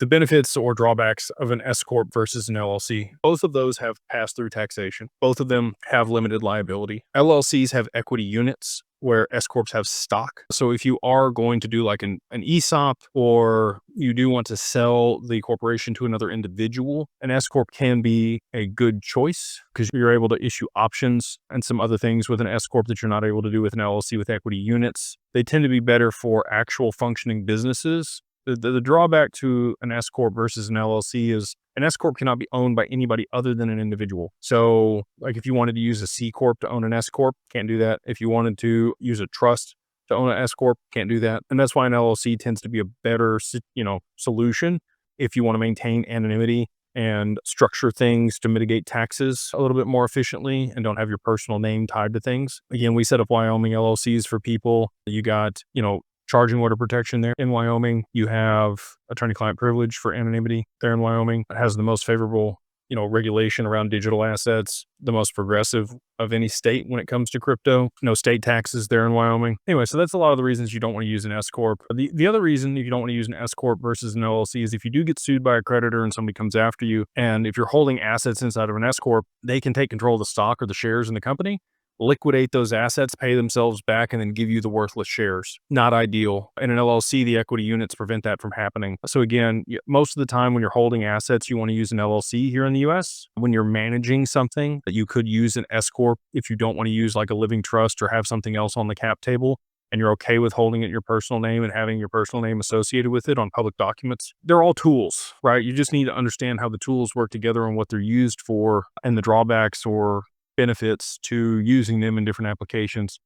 The benefits or drawbacks of an S-Corp versus an LLC. Both of those have pass-through taxation. Both of them have limited liability. LLCs have equity units, where S-Corps have stock. So if you are going to do like an ESOP, or you do want to sell the corporation to another individual, an S-Corp can be a good choice because you're able to issue options and some other things with an S-Corp that you're not able to do with an LLC with equity units. They tend to be better for actual functioning businesses. The drawback to an S-Corp versus an LLC is an S-Corp cannot be owned by anybody other than an individual. So like if you wanted to use a C-Corp to own an S-Corp, can't do that. If you wanted to use a trust to own an S-Corp, can't do that. And that's why an LLC tends to be a better, solution if you want to maintain anonymity and structure things to mitigate taxes a little bit more efficiently and don't have your personal name tied to things. Again, we set up Wyoming LLCs for people. You got, charging order protection there in Wyoming. You have attorney-client privilege for anonymity there in Wyoming. It has the most favorable, regulation around digital assets, the most progressive of any state when it comes to crypto. No state taxes there in Wyoming. Anyway, so that's a lot of the reasons you don't want to use an S-Corp. The other reason if you don't want to use an S-Corp versus an LLC is if you do get sued by a creditor and somebody comes after you, and if you're holding assets inside of an S-Corp, they can take control of the stock or the shares in the company, liquidate those assets, pay themselves back, and then give you the worthless shares. Not ideal. In an LLC, the equity units prevent that from happening. So again, most of the time when you're holding assets, you want to use an LLC here in the US. When you're managing something, that you could use an S-Corp if you don't want to use like a living trust or have something else on the cap table, and you're okay with holding it in your personal name and having your personal name associated with it on public documents. They're all tools, right? You just need to understand how the tools work together and what they're used for and the drawbacks or benefits to using them in different applications.